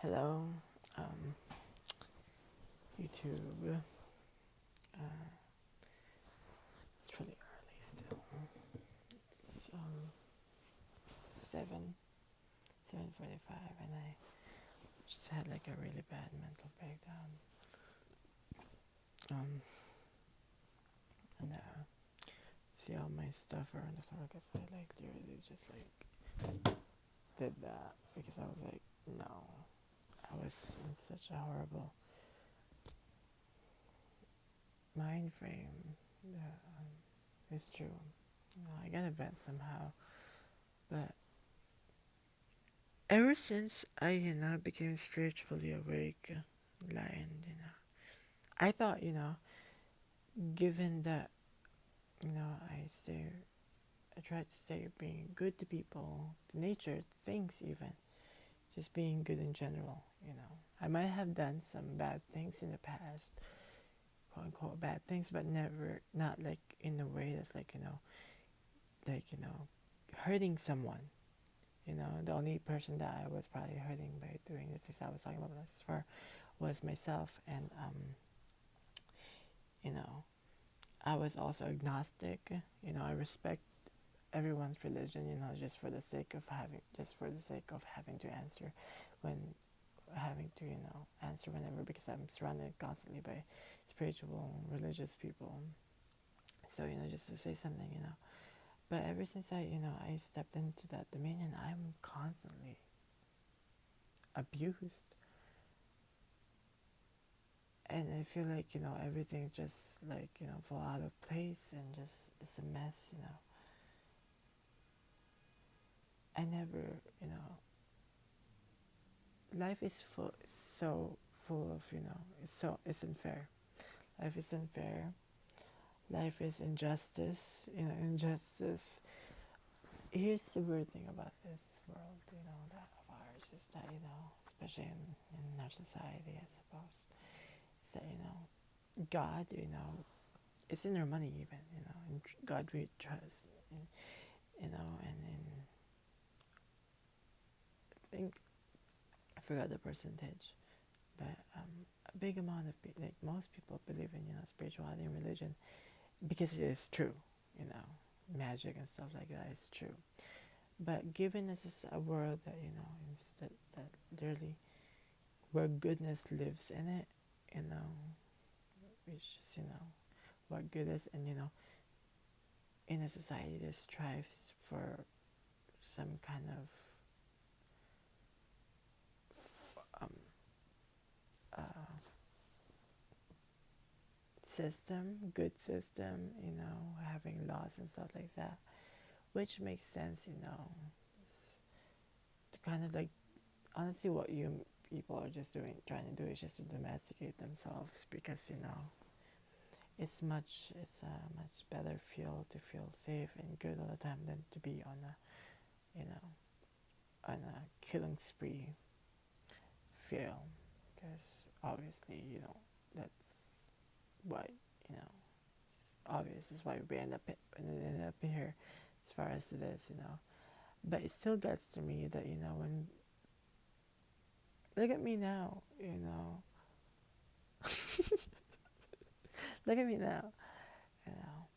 Hello, um, YouTube. Uh, it's really early still. It's 7:45, and I just had like a really bad mental breakdown. Um, and see all my stuff around the floor because I like literally just like did that because I was like, no, I was in such a horrible mind frame that it's true. I gotta vent somehow, but ever since I, became spiritually awake, I thought, given that, I tried to stay being good to people, to nature, things even, just being good in general. I might have done some bad things in the past, quote unquote bad things, but never, not like in a way that's hurting someone. The only person that I was probably hurting by doing the things I was talking about was myself, and you know, I was also agnostic. I respect everyone's religion. Just for the sake of having to answer, when having to answer whenever, because I'm surrounded constantly by spiritual, religious people. So just to say something. But ever since I stepped into that dominion, I'm constantly abused, and I feel like everything just like fall out of place and just it's a mess. I never life is so full of it's unfair. Life is unfair. Life is injustice. Injustice. Here's the weird thing about this world, that of ours is that especially in our society, I suppose, is that God, it's in our money even, in God we trust, and in I think I forgot the percentage, but a big amount of like most people believe in spirituality and religion because it is true, you know, magic and stuff like that is true. But given this is a world that is that literally where goodness lives in it, you know, which is what good is, and in a society that strives for some kind of um, uh, system, good system, having laws and stuff like that, which makes sense, to kind of like honestly what you people are just trying to do is just to domesticate themselves because it's a much better feel to feel safe and good all the time than to be you know on a killing spree feel, because obviously that's why you know obvious is why we end up here as far as it is. But it still gets to me that when look at me now, look at me now, you know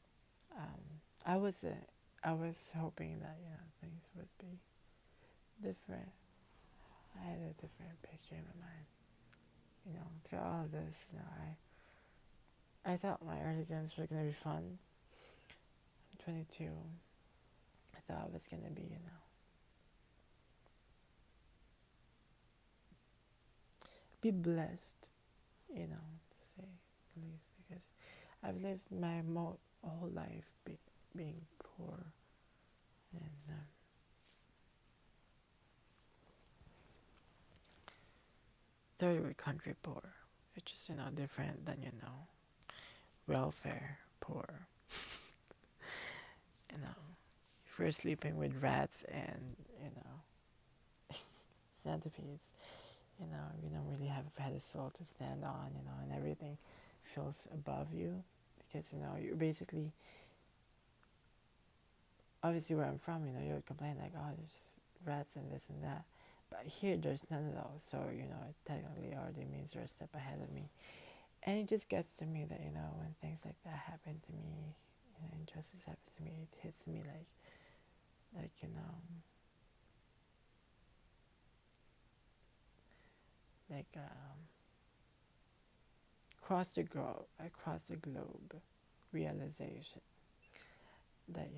I was hoping that things would be different. I had a different picture in my mind. Through all of this, I thought my early teens were gonna be fun. I'm 22. I thought it was gonna be be blessed, to say the least, because I've lived my whole life being poor, and third world country poor, which is different than welfare poor. You know, if you're sleeping with rats and centipedes, you don't really have a pedestal to stand on, and everything feels above you because you're basically obviously where I'm from, you would complain like, oh, there's rats and this and that. But here, there's none of those. So, it technically already means they're a step ahead of me. And it just gets to me that, when things like that happen to me, injustice happens to me, it hits me like, like, across the globe realization that,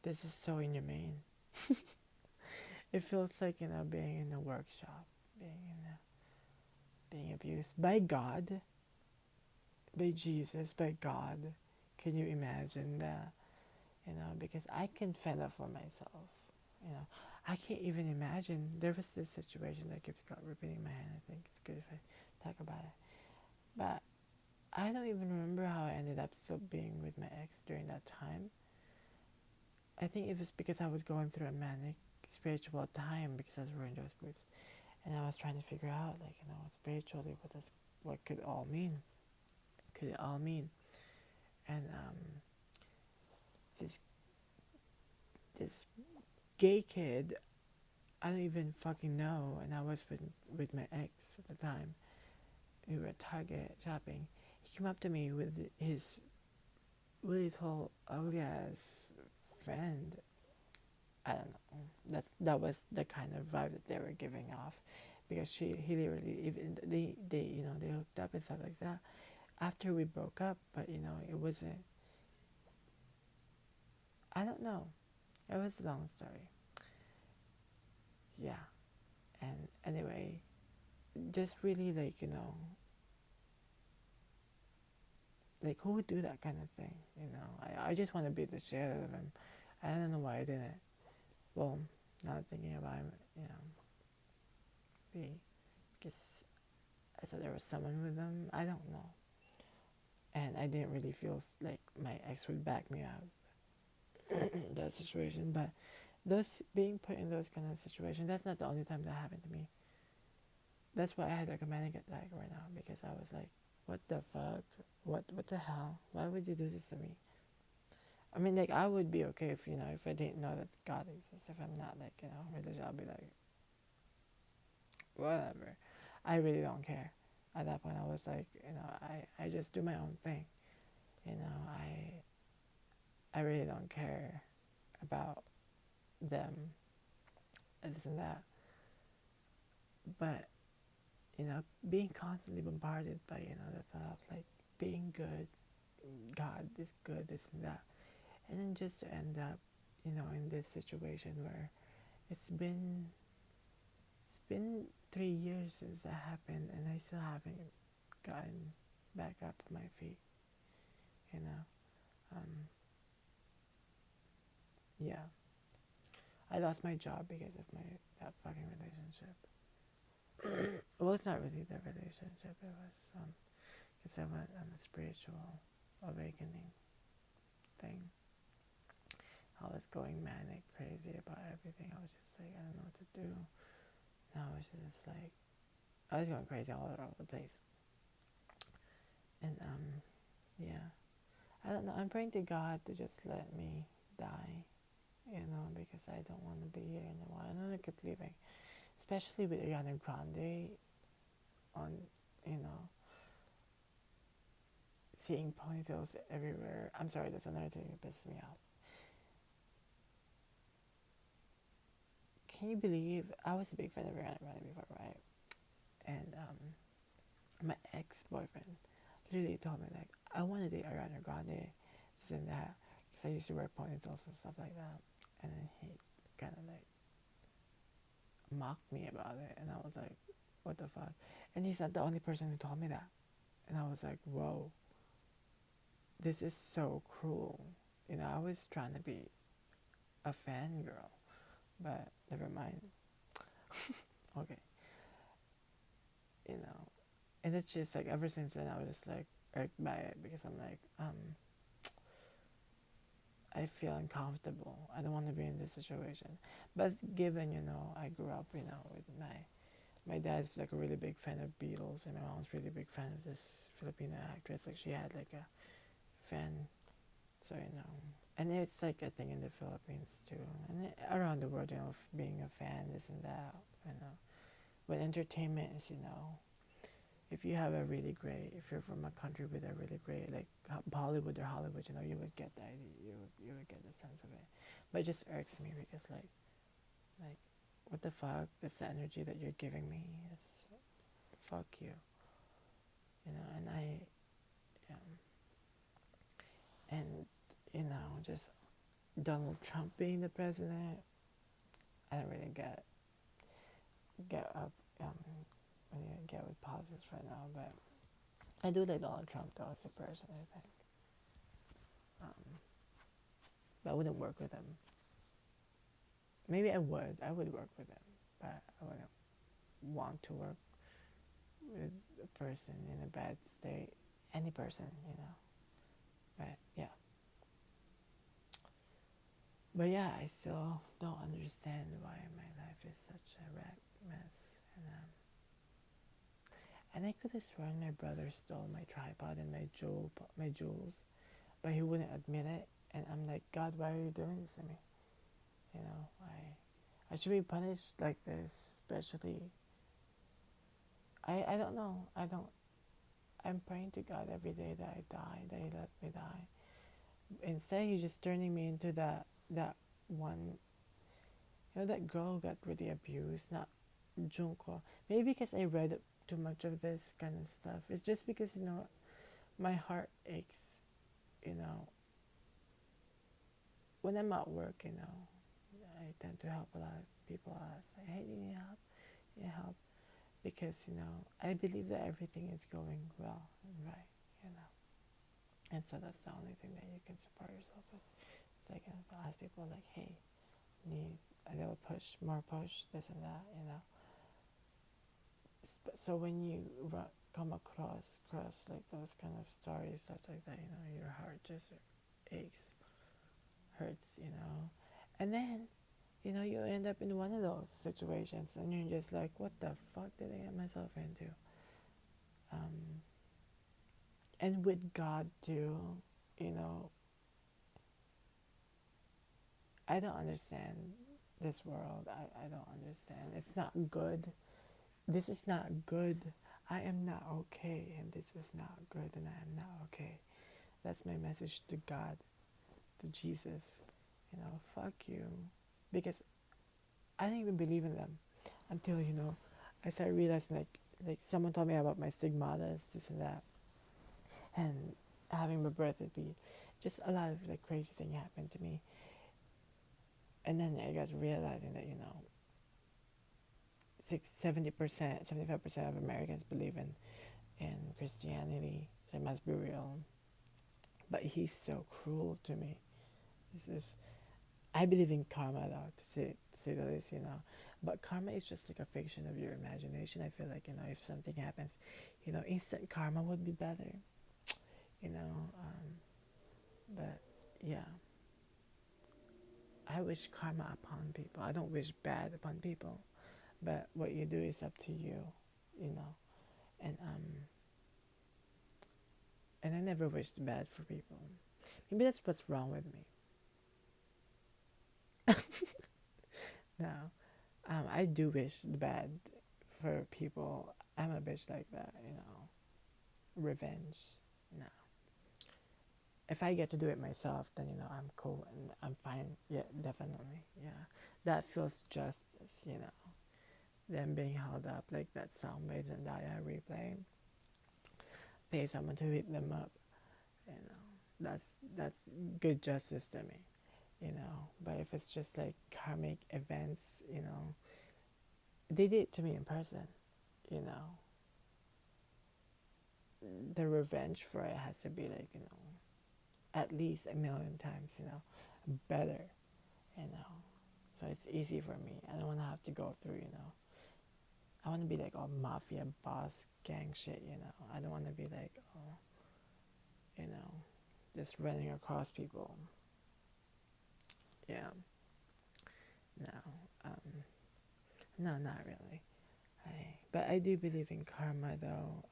this is so inhumane. It feels like, being in a workshop, being abused by God, by Jesus, by God. Can you imagine that? Because I can fend up for myself. I can't even imagine. There was this situation that keeps repeating in my head. I think it's good if I talk about it. But I don't even remember how I ended up still being with my ex during that time. I think it was because I was going through a manic spiritual time because I was wearing those boots. And I was trying to figure out, like, spiritually, what could it all mean? Could it all mean? And this this gay kid, I don't even fucking know. And I was with my ex at the time. We were at Target shopping. He came up to me with his really tall, ugly ass friend. I don't know. That was the kind of vibe that they were giving off, because he literally, even they hooked up and stuff like that after we broke up. But it wasn't. I don't know. It was a long story. Yeah, and anyway, just really like like who would do that kind of thing? I just want to beat the shit out of him. I don't know why I didn't. Well, not thinking about him, be because I thought there was someone with them. I don't know, and I didn't really feel like my ex would back me up in that situation. But those being put in those kind of situations, that's not the only time that happened to me. That's why I had like a manic attack right now, because I was like, what the fuck? What the hell? Why would you do this to me? I mean, like, I would be okay if I didn't know that God exists. If I'm not like religious, I'll be like, whatever. I really don't care. At that point, I was like, I just do my own thing. You know, I really don't care about them and this and that. But being constantly bombarded by the thought of like being good, God is good, this and that, and then just to end up, in this situation where it's been it's been 3 years since that happened, and I still haven't gotten back up on my feet. You know, um, yeah, I lost my job because of that fucking relationship. Well, it's not really the relationship. It was because I went on a spiritual awakening thing. I was going manic, crazy about everything. I was just like, I don't know what to do. And I was just like, I was going crazy all over the place. And yeah, I don't know. I'm praying to God to just let me die, because I don't want to be here anymore. I don't want to keep living, especially with Ariana Grande on, you know, seeing ponytails everywhere. I'm sorry, that's another thing that pisses me off. Can you believe I was a big fan of Ariana Grande before, right? And my ex-boyfriend literally told me like, I want to date Ariana Grande, this and that, because I used to wear ponytails and stuff like that. And then he kind of like mocked me about it, and I was like, what the fuck? And he's not the only person who told me that. And I was like, whoa, this is so cruel. I was trying to be a fangirl, but never mind. Okay, you know, and it's just like ever since then I was just like irked by it, because I'm like, I feel uncomfortable. I don't want to be in this situation. But given, I grew up, with my dad's like a really big fan of Beatles, and my mom's really big fan of this Filipino actress. Like she had like a fan, so And it's like a thing in the Philippines too, and around the world, of being a fan, this and that, you know. But entertainment is, if you have a really great, if you're from a country with a really great, like Bollywood or Hollywood, you would get the idea, you would get the sense of it. But it just irks me because, like, what the fuck? That's the energy that you're giving me. It's fuck you, And and just Donald Trump being the president, I don't really get up when you get with politics right now, but I do like Donald Trump though as a person. I think, but I wouldn't work with him. Maybe I would. I would work with him, but I wouldn't want to work with a person in a bad state. Any person. But yeah. But yeah, I still don't understand why my life is such a rat mess. And I could have sworn my brother stole my tripod and my jewels, but he wouldn't admit it. And I'm like, God, why are you doing this to me? I should be punished like this, especially. I don't know. I'm praying to God every day that I die, that He lets me die. Instead, He's just turning me into that one. That girl who got really abused, not Junko. Maybe because I read too much of this kind of stuff. It's just because my heart aches. You know, when I'm at work, I tend to help a lot of people out. Say, hey, do you need help? You need help? Because, I believe that everything is going well and right, you know. And so that's the only thing that you can support yourself with. It's like, I'll ask people like, hey, need a little push, more push, this and that. So when you come across like those kind of stories, stuff like that, your heart just aches, hurts. And then, you end up in one of those situations and you're just like, what the fuck did I get myself into? And with God too, you know, I don't understand this world. I don't understand. It's not good. This is not good. I am not okay, and this is not good, and I am not okay. That's my message to God, to Jesus. Fuck you. Because I didn't even believe in them until, I started realizing, like someone told me about my stigmatas, this and that, and having my birthday be just a lot of like crazy thing happened to me. And then I got realizing that, 70%, 75% of Americans believe in Christianity, so it must be real. But he's so cruel to me. I believe in karma though, to say the least. But karma is just like a fiction of your imagination. I feel like, if something happens, instant karma would be better. You know, but yeah, I wish karma upon people. I don't wish bad upon people, but what you do is up to you, you know. And and I never wished bad for people. Maybe that's what's wrong with me. No, I do wish bad for people. I'm a bitch like that. Revenge. No. If I get to do it myself, then I'm cool and I'm fine. Yeah, definitely. Yeah, that feels justice. Them being held up like that song by Zendaya replay. Pay someone to beat them up. You know, that's good justice to me. But if it's just like karmic events, they did it to me in person. You know, the revenge for it has to be like at least a million times better. You know, so it's easy for me. I don't want to have to go through. I want to be like all mafia boss gang shit. I don't want to be like all, you know, just running across people. Yeah. No. No, not really. But I do believe in karma though.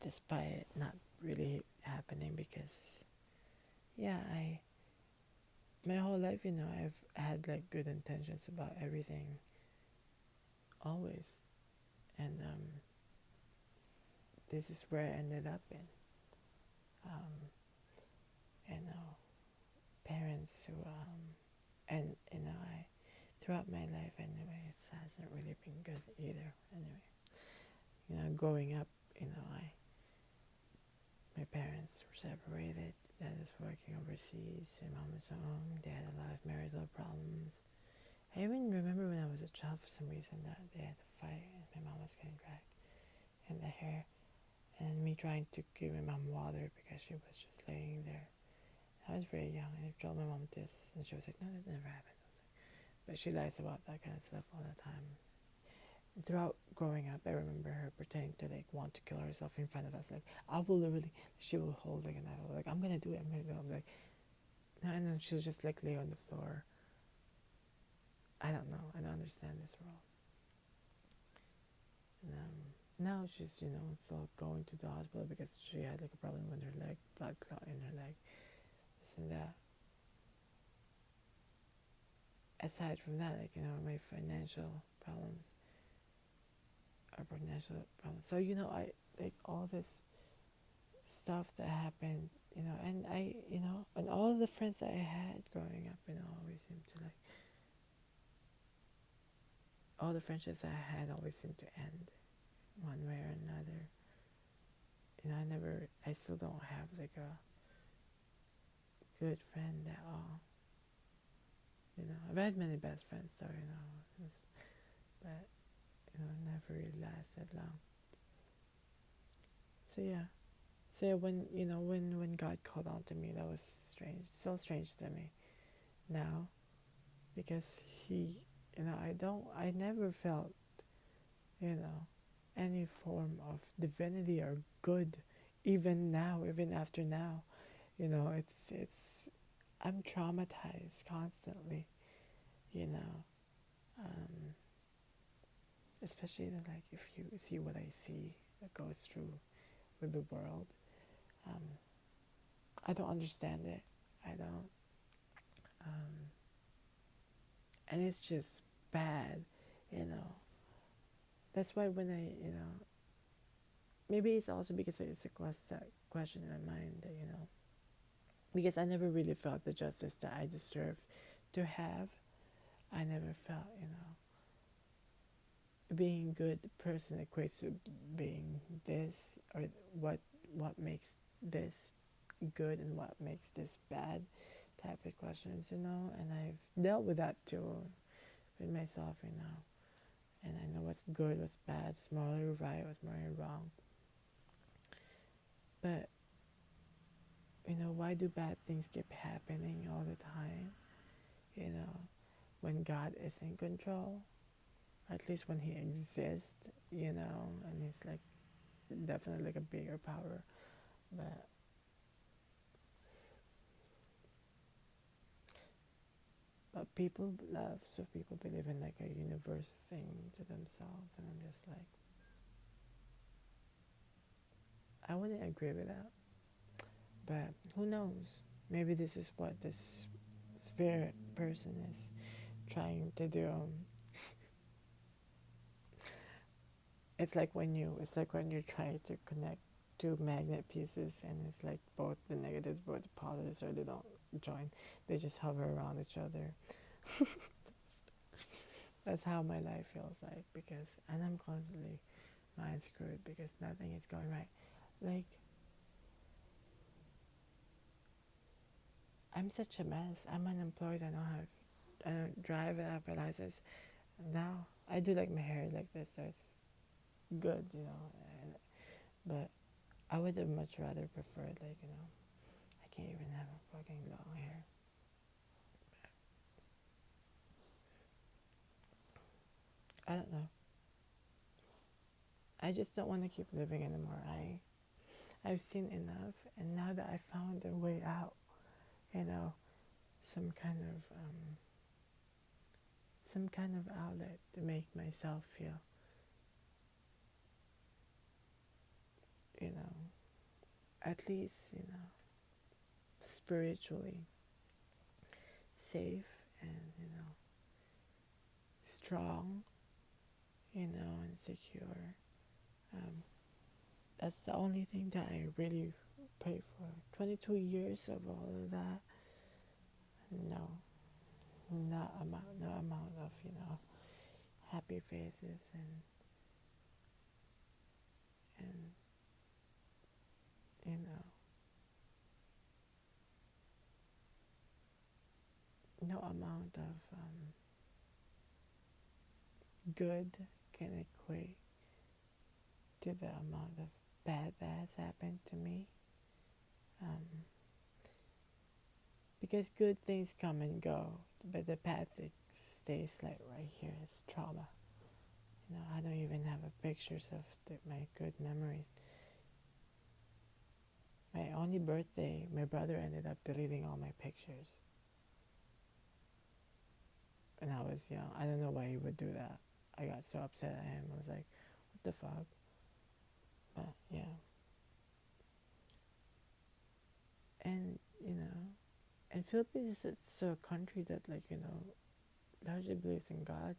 Despite it not really happening because yeah, I my whole life, I've had like good intentions about everything always, and this is where I ended up in. Um, you know, parents who and I throughout my life anyway, it hasn't really been good either. Anyway, growing up, I my parents were separated. Dad was working overseas. My mom was home. They had a lot of marital problems. I even remember when I was a child, for some reason, that they had a fight and my mom was getting dragged in the hair, and me trying to give my mom water because she was just laying there. I was very young, and I told my mom this, and she was like, "No, that never happened." But she lies about that kind of stuff all the time. Throughout growing up, I remember her pretending to like want to kill herself in front of us. Like, I will literally, she will hold like a knife. Like, I'm gonna do it. I'm gonna do it. I'm like, no, and then she'll just like lay on the floor. I don't know. I don't understand this world. And now she's still going to the hospital because she had like a problem with her leg, blood clot in her leg, this and that. Aside from that, like my financial problems are financial problems. So I like all this stuff that happened, and and all the friends that I had growing up, always seemed to like all the friendships I had always seemed to end one way or another. I still don't have like a good friend at all. I've had many best friends, so but never really lasted long. So yeah, so yeah, when God called on to me, that was strange. Still strange to me now, because He, I never felt, you know, any form of divinity or good, even now, even after now. It's I'm traumatized constantly, you know, um, especially like if you see what I see that goes through with the world. Um, I don't understand it. I don't, um, and it's just bad, you know. That's why when maybe it's also because it's a question in my mind that because I never really felt the justice that I deserve to have. I never felt, being a good person equates to being this, or what makes this good and what makes this bad type of questions, and I've dealt with that too with myself, and I know what's good, what's bad, what's morally right, what's morally wrong. But why do bad things keep happening all the time? You know, when God is in control, at least when He exists, and He's like definitely like a bigger power. But people love, so people believe in like a universe thing to themselves, and I'm just like, I wouldn't agree with that. But who knows? Maybe this is what this spirit person is trying to do. It's like when you try to connect two magnet pieces, and it's like both the negatives, both the positives, or they don't join. They just hover around each other. That's how my life feels like, and I'm constantly mind screwed because nothing is going right. Like, I'm such a mess. I'm unemployed. I don't drive. I have a license. Now I do like my hair like this, so it's good, and, but I would have much rather preferred, like, I can't even have a fucking long hair. I don't know. I just don't want to keep living anymore. I've seen enough, and now that I found a way out, you know, some kind of outlet to make myself feel, at least, spiritually safe and, strong, and secure. Um, that's the only thing that I really pray for. 22 years of all of that, no, no amount of, happy faces and you know, no amount of good can equate to the amount of bad that has happened to me. Um, because good things come and go, but the bad thing stays like right here. It's trauma. I don't even have pictures of my good memories. My only birthday, my brother ended up deleting all my pictures when I was young. I don't know why he would do that. I got so upset at him. I was like, what the fuck? But yeah. And, and Philippines is a country that, like, largely believes in God.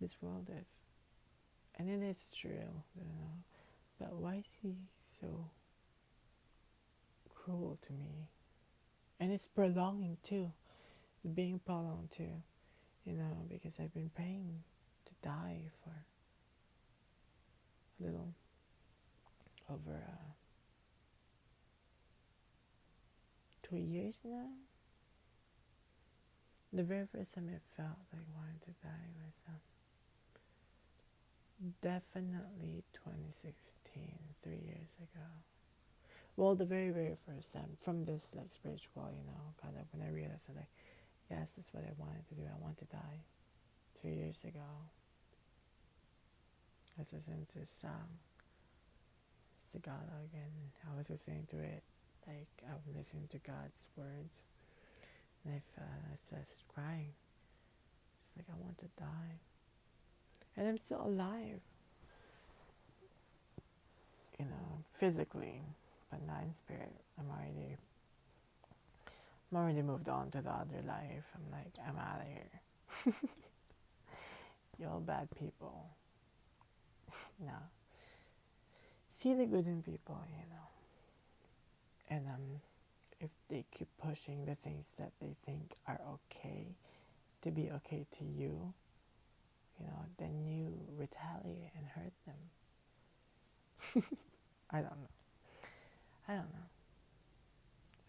This world is. And it is true. But why is he so cruel to me? And it's prolonging too. It's being prolonged too. Because I've been praying to die for a little over 2 years now. The very first time I felt like wanting to die was definitely 2016, 3 years ago. Well, the very, very first time from this like spiritual, kind of when I realized that, like, yes, that's what I wanted to do. I want to die 3 years ago. I was listening to this song. It's Tagalog, and I was listening to it like I was listening to God's words. And I started crying. It's like I want to die. And I'm still alive. Physically, but not in spirit. I'm already moved on to the other life. I'm like, I'm out of here. Y'all bad people. No. See the good in people, And if they keep pushing the things that they think are okay to be okay to you, then you retaliate and hurt them. I don't know.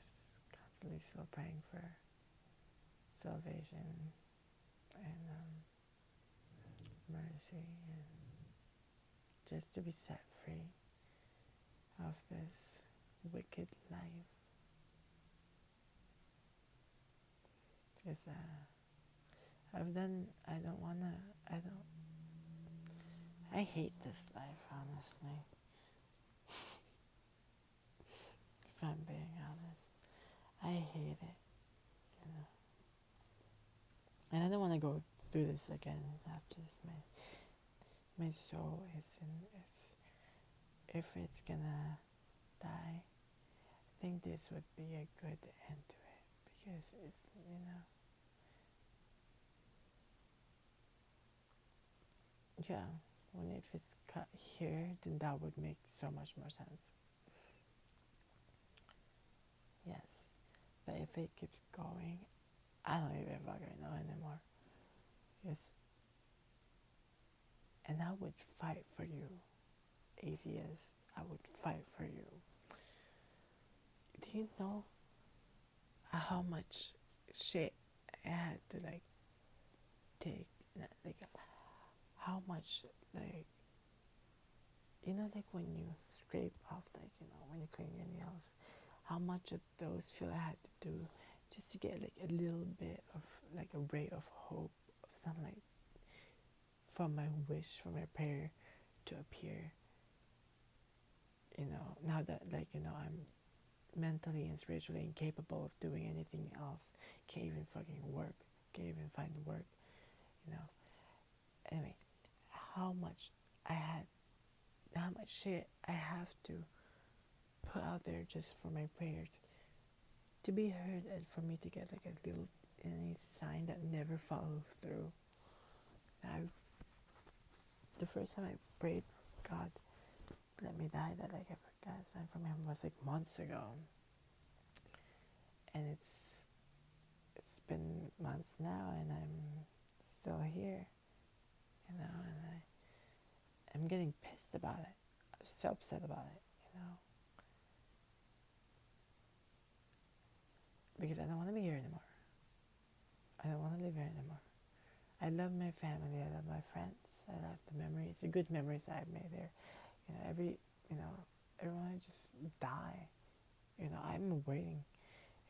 Just constantly still praying for salvation and mercy and just to be set free of this wicked life. Because I hate this life, honestly. If I'm being honest, I hate it, And I don't want to go through this again after this. My soul if it's gonna die, I think this would be a good end to it, because it's, yeah, if it's cut here, then that would make so much more sense. Yes, but if it keeps going, I don't even fucking know anymore. Yes, and I would fight for you, atheists. I would fight for you. Do you know how much shit I had to like take? Like, how much, like, like when you scrape off, like, when you clean your nails, how much of those feel I had to do just to get like a little bit of like a ray of hope of sunlight from my wish, from my prayer to appear. Now that, like, I'm mentally and spiritually incapable of doing anything else, can't even fucking work, can't even find work, Anyway, how much shit I have to put out there just for my prayers to be heard and for me to get like a little any sign that never follow through. I the first time I prayed, God, let me die, that like I got a sign from Him was like months ago, and it's been months now, and I'm still here, you know, and I'm getting pissed about it. I'm so upset about it, you know, because I don't want to be here anymore. I don't want to live here anymore. I love my family. I love my friends. I love the memories, the good memories I've made there. You know, you know, everyone just die. You know, I'm waiting.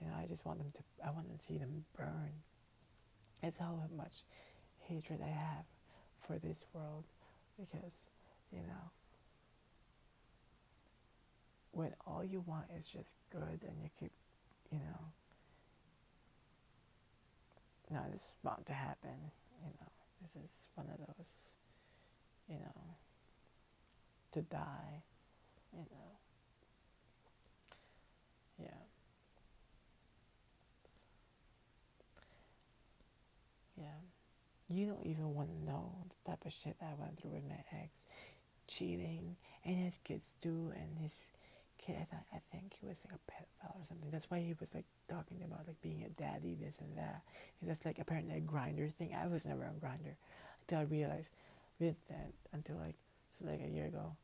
You know, I just want them to. I want to see them burn. It's how much hatred I have for this world, because, you know, when all you want is just good and you keep, you know, no, this is bound to happen. You know, this is one of those, you know, to die. You know, yeah, yeah. You don't even want to know the type of shit I went through with my ex, cheating, and his kids too, and his kid. I think he was like a pedophile or something. That's why he was like talking about like being a daddy, this and that. Because that's like apparently a grinder thing. I was never on grinder until I realized, Vincent, until like so like a year ago,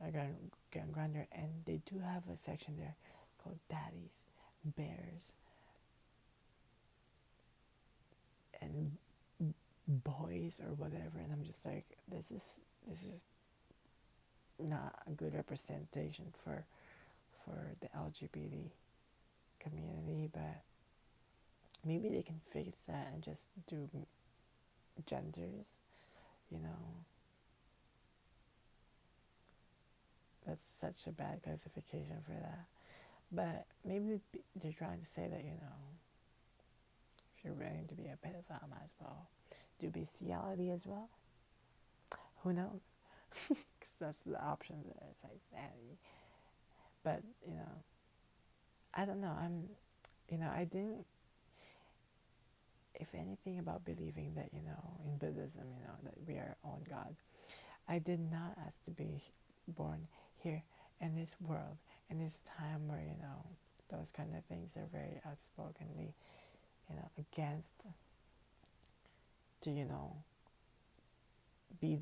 I got on grinder, and they do have a section there called daddies, bears, and boys or whatever, and I'm just like, this is not a good representation for the LGBT community, but maybe they can fix that and just do genders, you know. That's such a bad classification for that. But maybe they're trying to say that, you know, if you're willing to be a pedophile, might as well do bestiality as well. Who knows? Because that's the option there. It's like, but, you know, I don't know. You know, I didn't, if anything, about believing that, you know, in Buddhism, you know, that we are own God. I did not ask to be born here in this world, in this time where, you know, those kind of things are very outspokenly, you know, against, to, you know, be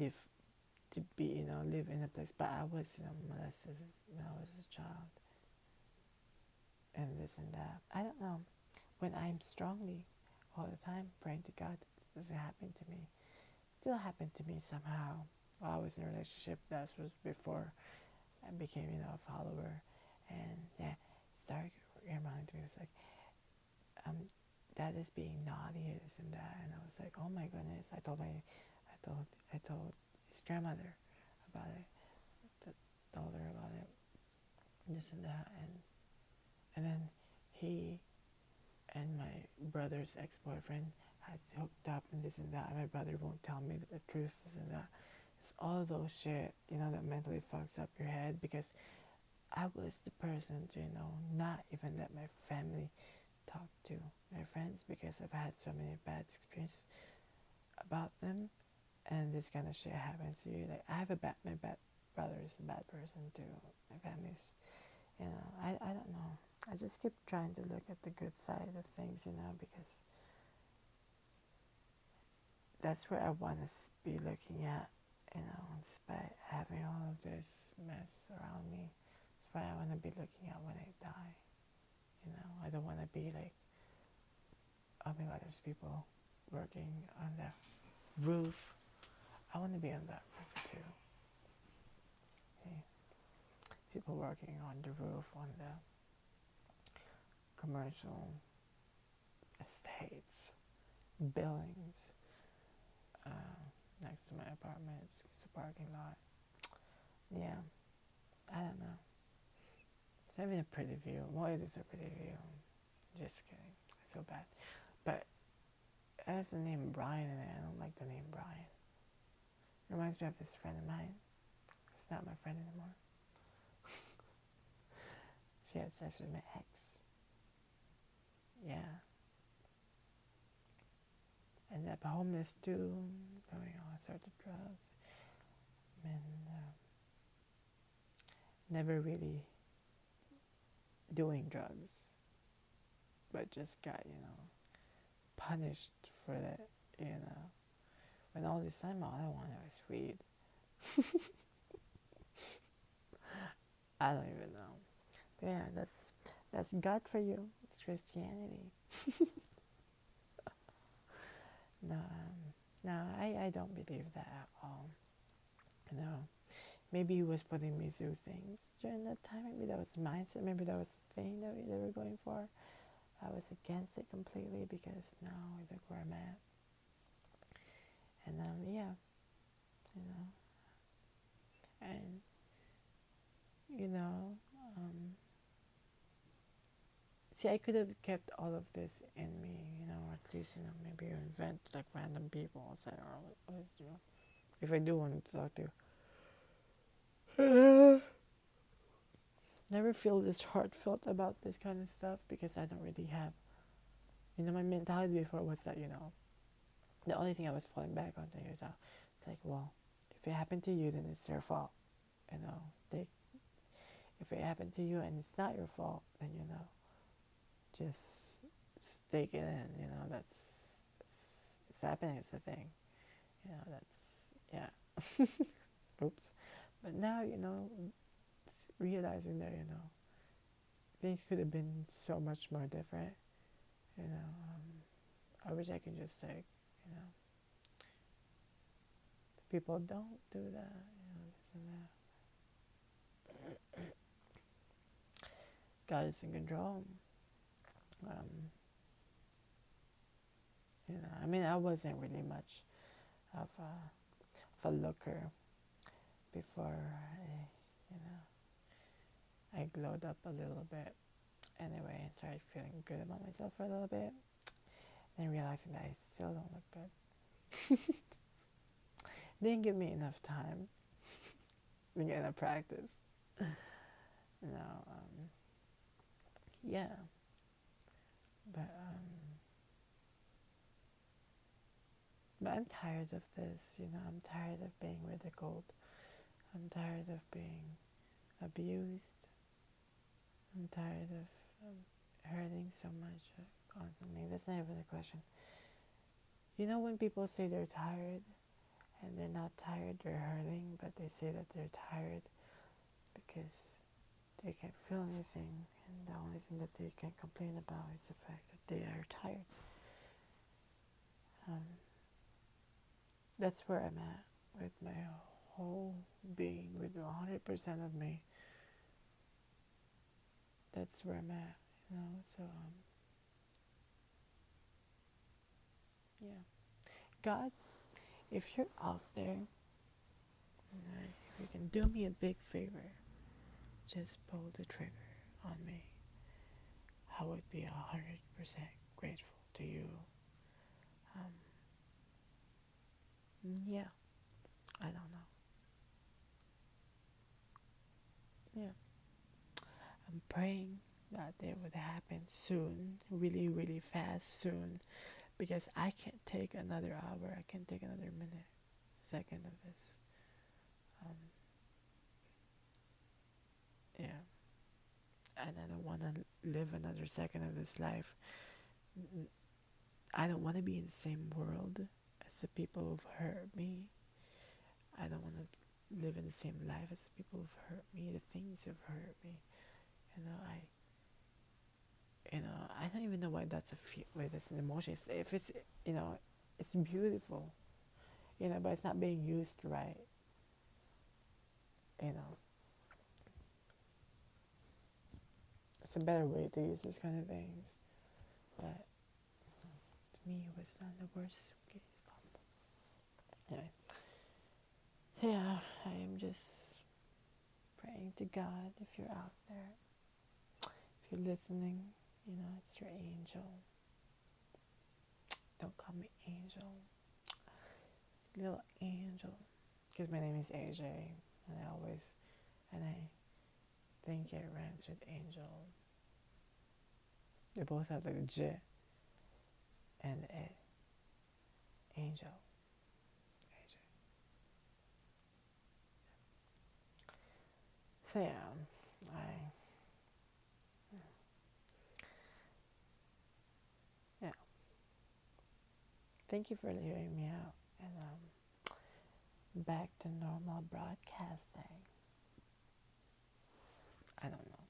to be, you know, live in a place. But I was, you know, molested when I was a child, and this and that. I don't know. When I'm strongly all the time praying to God, it doesn't happen to me. It still happened to me somehow while I was in a relationship. That was before I became, you know, a follower. And yeah, it started reminding me. It was like, that is being naughty, this and that. And I was like, oh my goodness. I told his grandmother about it. Told her about it, this and that, and then he and my brother's ex-boyfriend had hooked up and this and that. And my brother won't tell me the truth, this and that. It's all those shit, you know, that mentally fucks up your head, because I was the person to, you know, not even let my family talk to my friends, because I've had so many bad experiences about them, and this kind of shit happens to you. Like, I have my bad brother is a bad person too. My family's, you know, I don't know. I just keep trying to look at the good side of things, you know, because that's where I want to be looking at, you know, despite having all of this mess around me. That's why I want to be looking at when I die, you know. I don't want to be like, oh my god, there's people working on the roof. I want to be on that roof too. Okay? People working on the roof on the commercial estates, buildings, next to my apartment. It's a parking lot. Yeah, I don't know. It's not even a pretty view. Well, it is a pretty view. Just kidding. I feel bad. But it has the name Brian in it. I don't like the name Brian. It reminds me of this friend of mine. It's not my friend anymore. She had sex with my ex. Yeah. Ended up homeless too, doing all sorts of drugs. And never really doing drugs, but just got, punished for that, When all this time all I wanted was weed. I don't even know. But yeah, that's God for you. It's Christianity. No, no, I don't believe that at all. No, maybe He was putting me through things during that time. Maybe that was the mindset. Maybe that was the thing that they were going for. I was against it completely because now look where I'm at. And yeah, you know, and you know, see, I could have kept all of this in me, or at least, maybe invent like random people outside or all this, if I do want to talk to you. Never feel this heartfelt about this kind of stuff because I don't really have, my mentality before was that, the only thing I was falling back on is it's like, well, if it happened to you, then it's their fault, they, if it happened to you and it's not your fault, then, just take it in, it's happening, it's a thing, that's, yeah. Oops. But now, realizing that, things could have been so much more different, I wish I could just say, people don't do that, this and that. God is in control. I wasn't really much of a looker before I glowed up a little bit. Anyway, and started feeling good about myself for a little bit, and realizing that I still don't look good. Didn't give me enough time to get enough practice. Yeah, but I'm tired of this. I'm tired of being ridiculed. I'm tired of being abused. I'm tired of hurting so much constantly. That's not even the question. When people say they're tired and they're not tired, they're hurting, but they say that they're tired because they can't feel anything, and the only thing that they can complain about is the fact that they are tired. That's where I'm at with my whole being, with 100% of me. That's where I'm at, so yeah. God, if you're out there, if you can do me a big favor, just pull the trigger on me. I would be 100% grateful to you. Yeah, I don't know. Yeah, I'm praying that it would happen soon, really, really fast soon, because I can't take another hour. I can't take another minute, second of this. Yeah, and I don't want to live another second of this life. I don't want to be in the same world as the people who've hurt me. I don't want to live in the same life as the people who've hurt me, the things who've hurt me. I don't even know why that's that's an emotion. If it's, it's beautiful, but it's not being used right. It's a better way to use this kind of things. But to me, it was not the worst case possible. Anyway, so yeah, I am just praying to God. If you're out there, if you're listening, it's your angel. Don't call me Angel, little angel, because my name is AJ, and I think it rhymes with angel. They both have like a J and A. Angel. AJ. So yeah, yeah. Thank you for hearing me out, and back to normal broadcasting. I don't know.